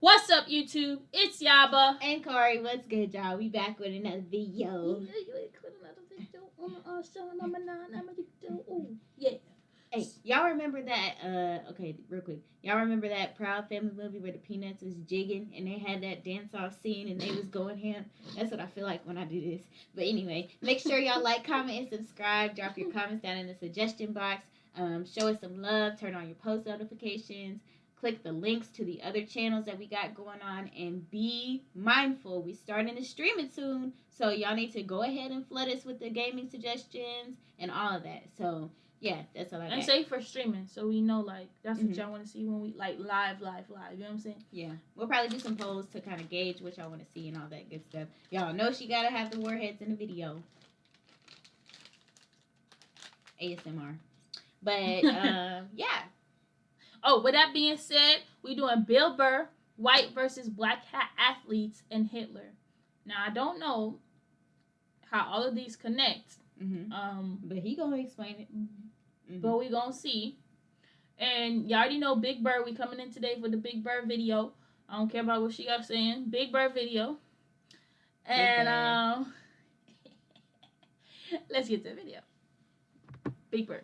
What's up, YouTube? It's Yabba. And Kari, what's good, y'all? We back with another video. Yeah, you ain't put another video on channel number 9. Oh, yeah. Hey, y'all remember that, okay, real quick. Y'all remember that Proud Family movie where the Peanuts was jigging and they had that dance-off scene and they was going ham? That's what I feel like when I do this. But anyway, make sure y'all like, comment, and subscribe. Drop your comments down in the suggestion box. Show us some love. Turn on your post notifications. Click the links to the other channels that we got going on, and be mindful. We starting to stream it soon, so y'all need to go ahead and flood us with the gaming suggestions and all of that. So yeah, that's all I got. And say for streaming, so we know like that's what y'all want to see when we like live. You know what I'm saying? Yeah, we'll probably do some polls to kind of gauge what y'all want to see and all that good stuff. Y'all know she gotta have the warheads in the video. ASMR, but yeah. Oh, with that being said, we doing Bill Burr, white versus black hat athletes, and Hitler. Now, I don't know how all of these connect. But he gonna explain it. But we gonna see. And you already know Big Burr. We coming in today for the Big Burr video. I don't care about what she got saying. Big Burr video. And let's get to the video. Big Burr.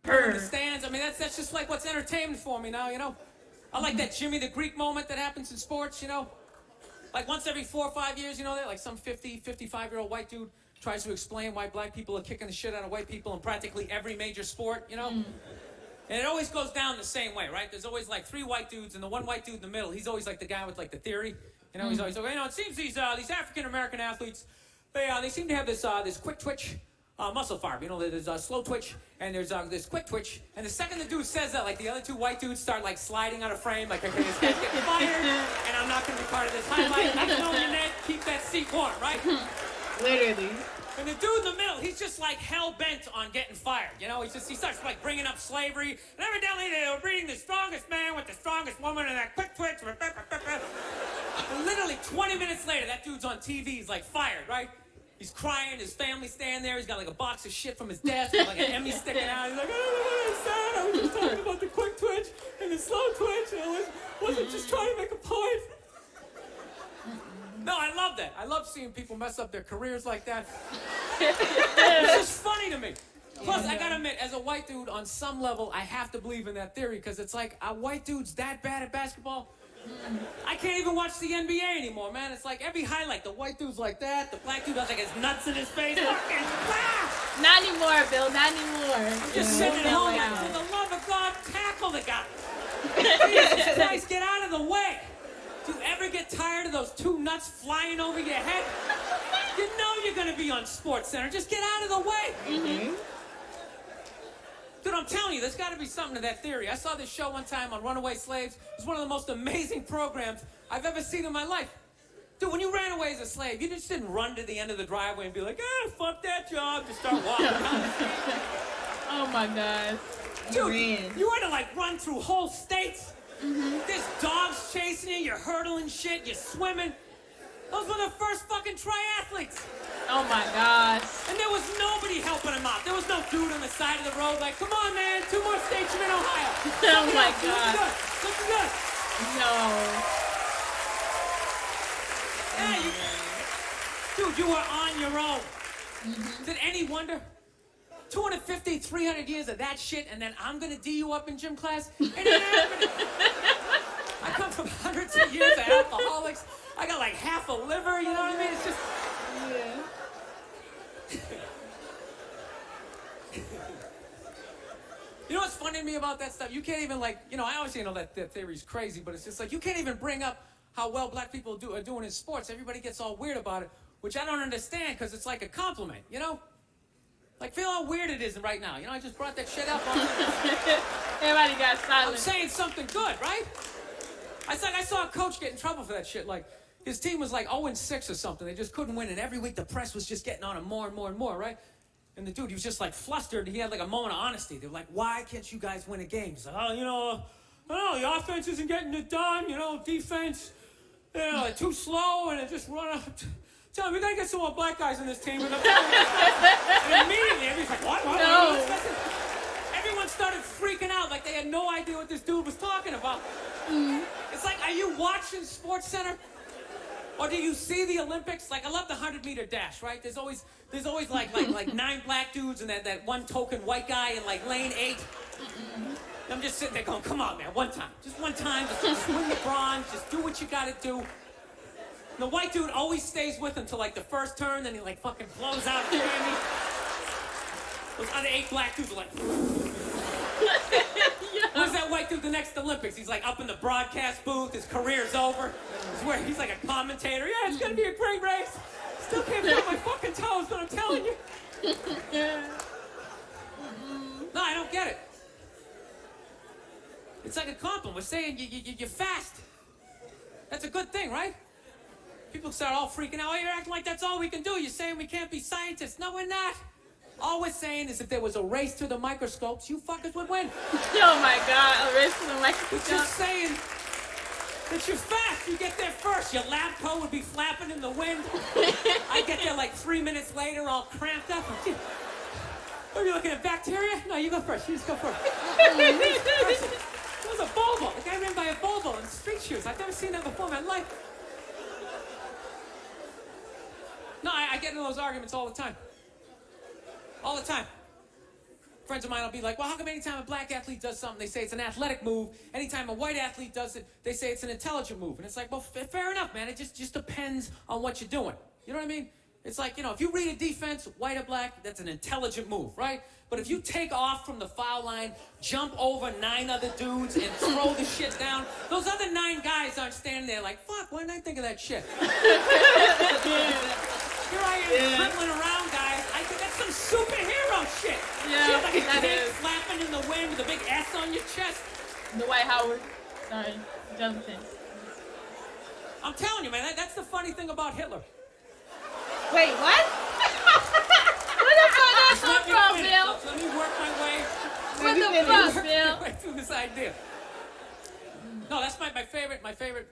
In the stands. I mean, that's just like what's entertainment for me now, you know? I like that Jimmy the Greek moment that happens in sports, you know? Like once every 4 or 5 years, you know, that like some 50, 55-year-old white dude tries to explain why black people are kicking the shit out of white people in practically every major sport, you know? And it always goes down the same way, right? There's always like 3 white dudes, and the one white dude in the middle, he's always like the guy with like the theory. You know, he's always like, you know, it seems these African-American athletes, they seem to have this quick twitch muscle fiber. You know, there's a slow twitch, and there's this quick twitch. And the second the dude says that, like, the other 2 white dudes start, like, sliding out of frame, like, okay, this guy's getting fired, and I'm not going to be part of this highlight. I'm on your neck, keep that seat warm, right? Literally. And the dude in the middle, he's just, like, hell-bent on getting fired, you know? He starts, like, bringing up slavery, and evidently they were breeding the strongest man with the strongest woman, and that quick twitch. And literally 20 minutes later, that dude's on TV, he's, like, fired, right? He's crying, his family's standing there, he's got like a box of shit from his desk with like an Emmy sticking out. He's like, I don't know what I said, I was just talking about the quick twitch and the slow twitch, and I wasn't just trying to make a point. No, I love that. I love seeing people mess up their careers like that. It's just funny to me. Plus, I gotta admit, as a white dude, on some level, I have to believe in that theory, because it's like, are white dudes that bad at basketball? I can't even watch the NBA anymore, man. It's like every highlight, the white dude's like that, the black dude has like his nuts in his face. Not anymore, Bill. Not anymore. I'm just sitting at home, like, for the love of God, tackle the guy. Jesus Christ, get out of the way. Do you ever get tired of those 2 nuts flying over your head? You know you're gonna be on Sports Center. Just get out of the way. Dude, I'm telling you, there's got to be something to that theory. I saw this show one time on runaway slaves. It was one of the most amazing programs I've ever seen in my life. Dude, when you ran away as a slave, you just didn't run to the end of the driveway and be like, fuck that job, just start walking down the street. Oh my God. Dude, you had to like run through whole states. There's dogs chasing you, you're hurdling shit, you're swimming. Those were the first fucking triathletes. Oh my gosh. And there was nobody helping them out. There was no dude on the side of the road like, come on, man, 2 more states, you're in Ohio. Oh my God. Looking good. No. Yeah, dude, you were on your own. Is it any wonder? 250, 300 years of that shit, and then I'm gonna D you up in gym class? It ain't happening. I come from hundreds of years of alcoholics. I got like half a liver, you know what I mean? It's just... You know what's funny to me about that stuff? You can't even like, you know, I always say, you know, that theory's crazy, but it's just like, you can't even bring up how well black people are doing in sports. Everybody gets all weird about it, which I don't understand, because it's like a compliment, you know? Like, feel how weird it is right now. You know, I just brought that shit up. Everybody got silent. I'm saying something good, right? I saw a coach get in trouble for that shit. Like, his team was like 0-6 or something. They just couldn't win, and every week the press was just getting on him more and more and more, right? And the dude, he was just like flustered, and he had like a moment of honesty. They were like, why can't you guys win a game? He's like, oh, you know, I don't know, the offense isn't getting it done, you know, defense, you know, they're too slow, and they just run up. Tell him, we gotta get some more black guys in this team. And immediately, everybody's like, what? No. Everyone started freaking out like they had no idea what this dude was talking about. It's like, are you watching Sports Center? Or do you see the Olympics? Like, I love the 100-meter dash, right? There's always like 9 black dudes and that one token white guy in like lane 8. I'm just sitting there going, come on, man, one time. Just one time, just win the bronze, just do what you gotta do. And the white dude always stays with him till like the first turn, then he like fucking blows out of candy. Those other 8 black dudes are like, where's that white dude the next Olympics? He's like up in the broadcast booth, his career's over. He's like a commentator. Yeah, it's gonna be a great race. Still can't feel my fucking toes, but I'm telling you. No, I don't get it. It's like a compliment. We're saying you're fast. That's a good thing, right? People start all freaking out. Oh, you're acting like that's all we can do. You're saying we can't be scientists. No, we're not. All we're saying is if there was a race to the microscopes, you fuckers would win. Oh my God, a race to the microscope. We're just saying that you're fast. You get there first. Your lab coat would be flapping in the wind. I get there like 3 minutes later, all cramped up. Are you looking at bacteria? No, you go first. You just go first. It was a Volvo. The guy ran by a Volvo in street shoes. I've never seen that before in my life. No, I get into those arguments all the time. All the time. Friends of mine will be like, well, how come anytime a black athlete does something, they say it's an athletic move? Anytime a white athlete does it, they say it's an intelligent move. And it's like, well, fair enough, man. It just depends on what you're doing. You know what I mean? It's like, if you read a defense, white or black, that's an intelligent move, right? But if you take off from the foul line, jump over 9 other dudes, and throw the shit down, those other 9 guys aren't standing there like, fuck, why didn't I think of that shit? Here I am dribbling around, guys. I think that's some superhero shit. Yeah, shit like a that kid is. flapping in the wind with a big S on your chest. Dwight Howard. Sorry, Jonathan. I'm telling you, man, that's the funny thing about Hitler. Wait, what? Where the fuck that come from, finish. Bill? Let me work my way. What the fuck, Bill? Right through this idea. No, that's my favorite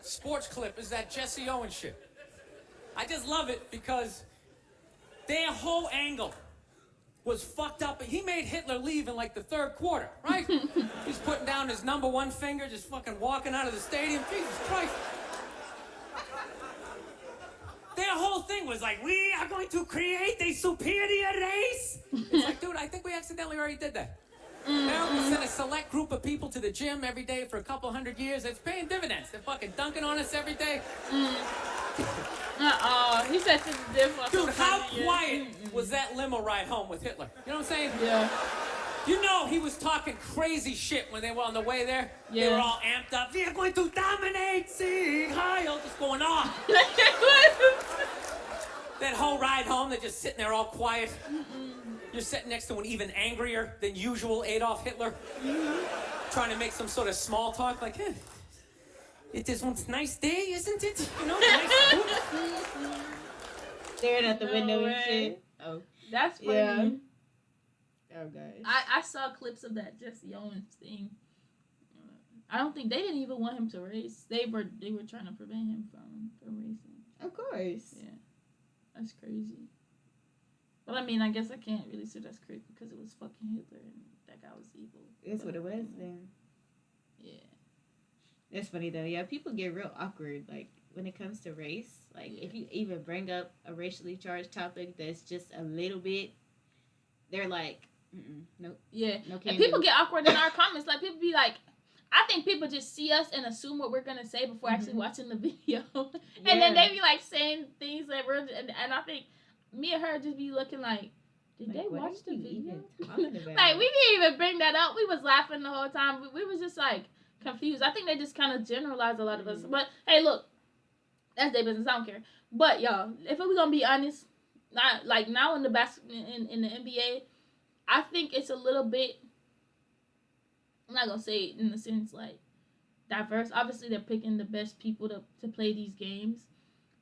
sports clip is that Jesse Owens shit. I just love it because their whole angle was fucked up. He made Hitler leave in like the 3rd quarter, right? He's putting down his number 1 finger, just fucking walking out of the stadium. Jesus Christ. Their whole thing was like, we are going to create a superior race. It's like, dude, I think we accidentally already did that. We sent a select group of people to the gym every day for a couple 100 years. It's paying dividends. They're fucking dunking on us every day. He said to the difference. Dude, how quiet was that limo ride home with Hitler? You know what I'm saying? Yeah. You know he was talking crazy shit when they were on the way there. Yeah. They were all amped up. We are going to dominate Sieg Heil. Just going off. That whole ride home, they're just sitting there all quiet. You're sitting next to an even angrier than usual Adolf Hitler. Trying to make some sort of small talk like, it is one nice day, isn't it? Nice. Staring at the window way. and shit. Oh. That's funny. Yeah. Oh, God. I saw clips of that Jesse Owens thing. I don't think they didn't even want him to race. They were trying to prevent him from racing. Of course. Yeah, that's crazy. But I mean, I guess I can't really say that's crazy because it was fucking Hitler and that guy was evil. That's what it was then. Yeah. That's funny though. Yeah, people get real awkward like when it comes to race. Like if you even bring up a racially charged topic that's just a little bit, they're like, nope. Yeah. No And can people do. get awkward in our comments. Like people be like, I think people just see us and assume what we're gonna say before actually watching the video, and then they be like saying things that we're and I think me and her just be looking like, did Like, they what watch are the you video? even talking about? Like we didn't even bring that up. We was laughing the whole time. We was just like confused. I think they just kind of generalized a lot of us. But hey, look, that's their business. I don't care. But y'all, if we gonna be honest, not like now in the in the NBA, I think it's a little bit. I'm not gonna say it in the sense like diverse. Obviously, they're picking the best people to play these games,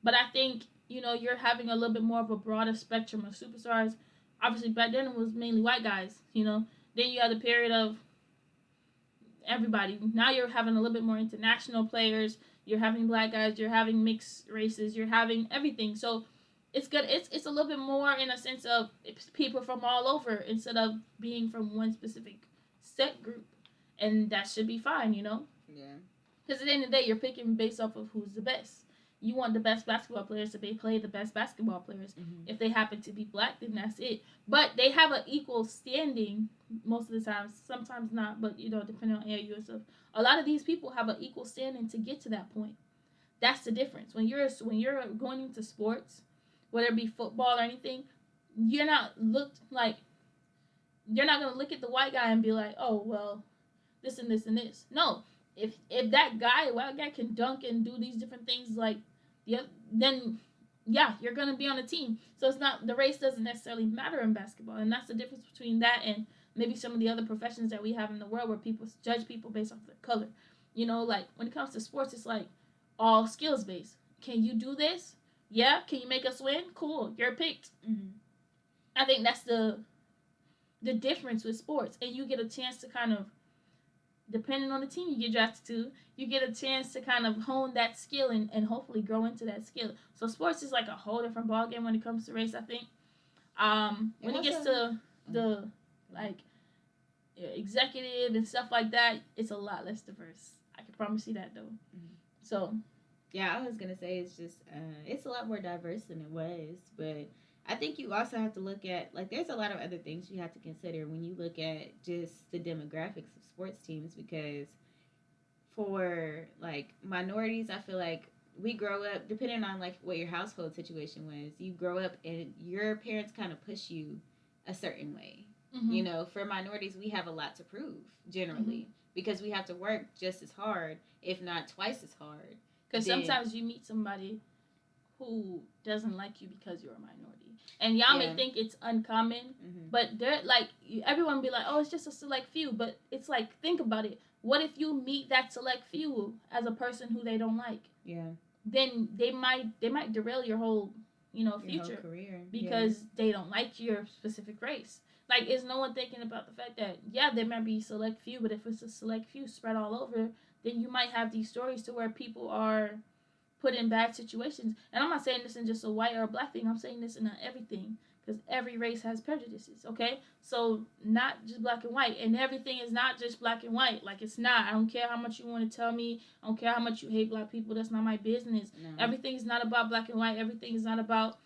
but I think you're having a little bit more of a broader spectrum of superstars. Obviously, back then it was mainly white guys. Then you had the period of everybody. Now you're having a little bit more international players. You're having black guys. You're having mixed races. You're having everything. So it's good. It's a little bit more in a sense of it's people from all over instead of being from one specific set group. And that should be fine, Yeah. Because at the end of the day, you're picking based off of who's the best. You want the best basketball players to play the best basketball players. Mm-hmm. If they happen to be black, then that's it. But they have an equal standing most of the time. Sometimes not, but depending on AAU and stuff. A lot of these people have an equal standing to get to that point. That's the difference. When you're going into sports, whether it be football or anything, you're not gonna look at the white guy and be like, oh well, this and this and this. No. If that white guy can dunk and do these different things then you're gonna be on a team. So it's not, the race doesn't necessarily matter in basketball, and that's the difference between that and maybe some of the other professions that we have in the world where people judge people based off their color. Like when it comes to sports, it's like all skills based. Can you do this? Yeah. Can you make us win? Cool. You're picked. Mm-hmm. I think that's the difference with sports, and you get a chance to kind of, depending on the team you get drafted to, you get a chance to kind of hone that skill and hopefully grow into that skill. So sports is like a whole different ballgame when it comes to race, I think. When it gets to the executive and stuff like that, it's a lot less diverse. I can promise you that though. Mm-hmm. So yeah, I was gonna say it's just it's a lot more diverse than it was, but I think you also have to look at, there's a lot of other things you have to consider when you look at just the demographics of sports teams, because for, minorities, I feel like we grow up, depending on, what your household situation was, you grow up and your parents kind of push you a certain way. mm-hmm. For minorities, we have a lot to prove, generally, Mm-hmm. because we have to work just as hard, if not twice as hard. Because sometimes you meet somebody who doesn't like you because you're a minority. And y'all may think it's uncommon, but they're everyone be like, oh, it's just a select few. But it's think about it. What if you meet that select few as a person who they don't like? Yeah. Then they might derail your whole, future, your whole career, because they don't like your specific race. Is no one thinking about the fact that, there might be select few, but if it's a select few spread all over, then you might have these stories to where people are put in bad situations. And I'm not saying this in just a white or a black thing. I'm saying this in everything, because every race has prejudices, okay? So not just black and white, and everything is not just black and white. It's not. I don't care how much you want to tell me. I don't care how much you hate black people. That's not my business. No. Everything is not about black and white. Everything is not about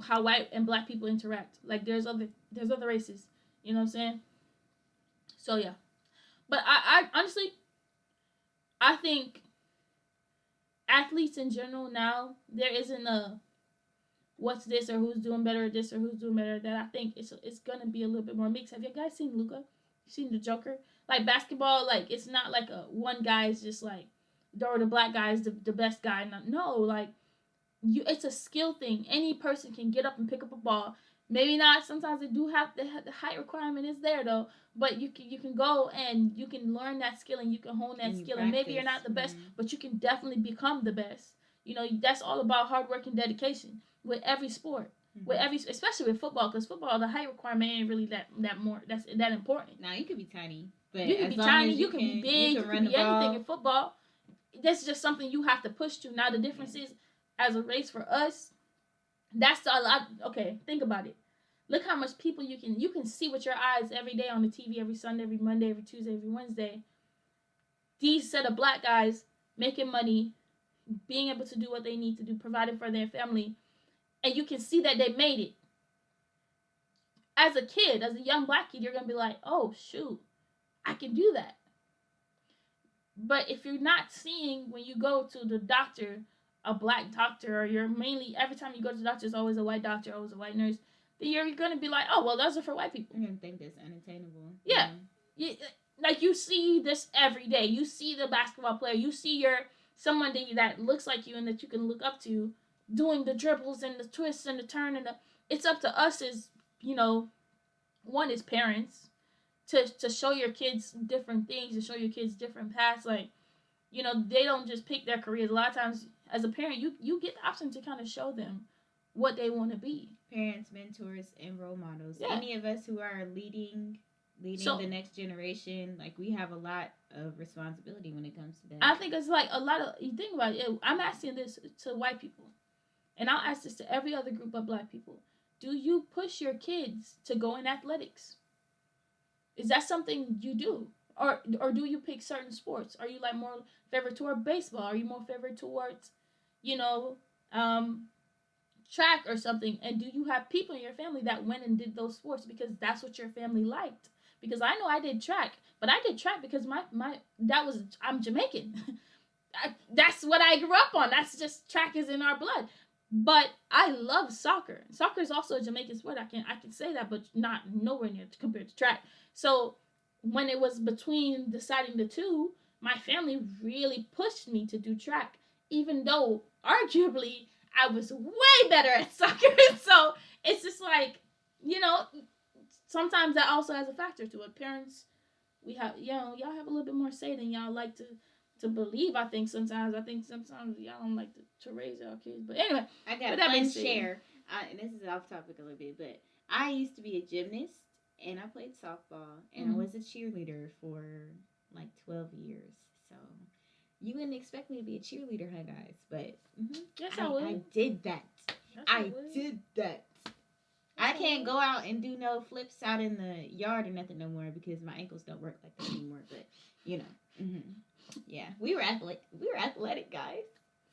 how white and black people interact. There's other races. You know what I'm saying? So yeah. But I honestly, I think athletes in general now, there isn't a what's this or who's doing better at this or who's doing better at that. I think it's gonna be a little bit more mixed. Have you guys seen Luka? You seen the Joker? Basketball, it's not a one guy is just or the black guy is the best guy. No, it's a skill thing. Any person can get up and pick up a ball. Maybe not. Sometimes they do have the height requirement is there though, but you can go and you can learn that skill and you can hone that skill. And maybe you're not the best, but you can definitely become the best. That's all about hard work and dedication with every sport, especially with football, because football, the height requirement ain't really that important. Now you could be tiny, but you can be tiny, you can be big, you can be anything in football. That's just something you have to push to. Now the difference is, as a race for us, that's a lot. Okay, think about it. Look how much people you can see with your eyes every day on the TV, every Sunday, every Monday, every Tuesday, every Wednesday. These set of black guys making money, being able to do what they need to do, providing for their family, and you can see that they made it. As a kid, as a young black kid, you're gonna be like, oh shoot, I can do that. But if you're not seeing when you go to the doctor, a black doctor, or you're mainly, every time you go to the doctor, it's always a white doctor, always a white nurse, then you're going to be like, oh, well, those are for white people. You're going to think that's unattainable. Yeah. You see this every day. You see the basketball player. You see someone that looks like you and that you can look up to doing the dribbles and the twists and the turn. It's up to us as, one is parents to show your kids different things, to show your kids different paths. They don't just pick their careers. A lot of times, as a parent, you get the option to kind of show them what they want to be. Parents, mentors, and role models. Yeah. Any of us who are leading the next generation, we have a lot of responsibility when it comes to that. I think it's a lot of, you think about it, I'm asking this to white people, and I'll ask this to every other group of black people. Do you push your kids to go in athletics? Is that something you do? or do you pick certain sports? Are you like more favorite toward baseball? Are you more favorite towards, you know, track or something? And do you have people in your family that went and did those sports because that's what your family liked? Because I know I did track, but I did track because I'm Jamaican. That's what I grew up on. That's just, track is in our blood. But I love soccer. Soccer is also a Jamaican sport. I can say that, but not nowhere near compared to track. So when it was between deciding the two, my family really pushed me to do track, even though arguably I was way better at soccer. So it's just like, you know, sometimes that also has a factor to it. Parents, we have, you know, y'all have a little bit more say than y'all like to believe. I think sometimes y'all don't like to raise y'all kids. But anyway, I got a fun share. And this is off topic a little bit, but I used to be a gymnast and I played softball and I was a cheerleader for like 12 years. So you wouldn't expect me to be a cheerleader, huh, guys? But yes, I did that. I did that. I can't go out and do no flips out in the yard or nothing no more because my ankles don't work like that anymore. But you know, yeah, we were athletic guys,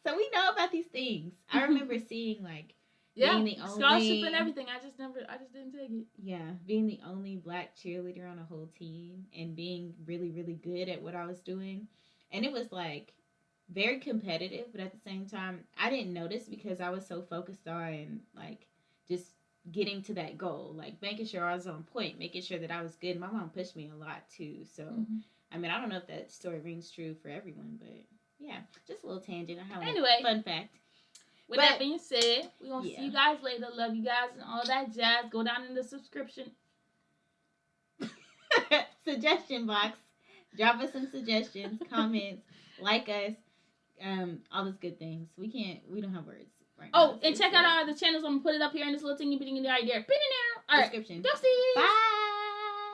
so we know about these things. I remember seeing like being the only scholarship and everything. I just didn't take it. Yeah, being the only black cheerleader on a whole team and being really, really good at what I was doing, and it was like very competitive, but at the same time, I didn't notice because I was so focused on like just getting to that goal, like making sure I was on point, making sure that I was good. My mom pushed me a lot too, so I mean, I don't know if that story rings true for everyone, but yeah, just a little tangent. Anyway, fun fact. With that being said, we're gonna see you guys later. Love you guys and all that jazz. Go down in the subscription suggestion box. Drop us some suggestions, comments, like us, all those good things. We don't have words right now. And check out our other channels. I'm gonna put it up here in this little teeny bitty right there. All right. Description. Deuces. Bye.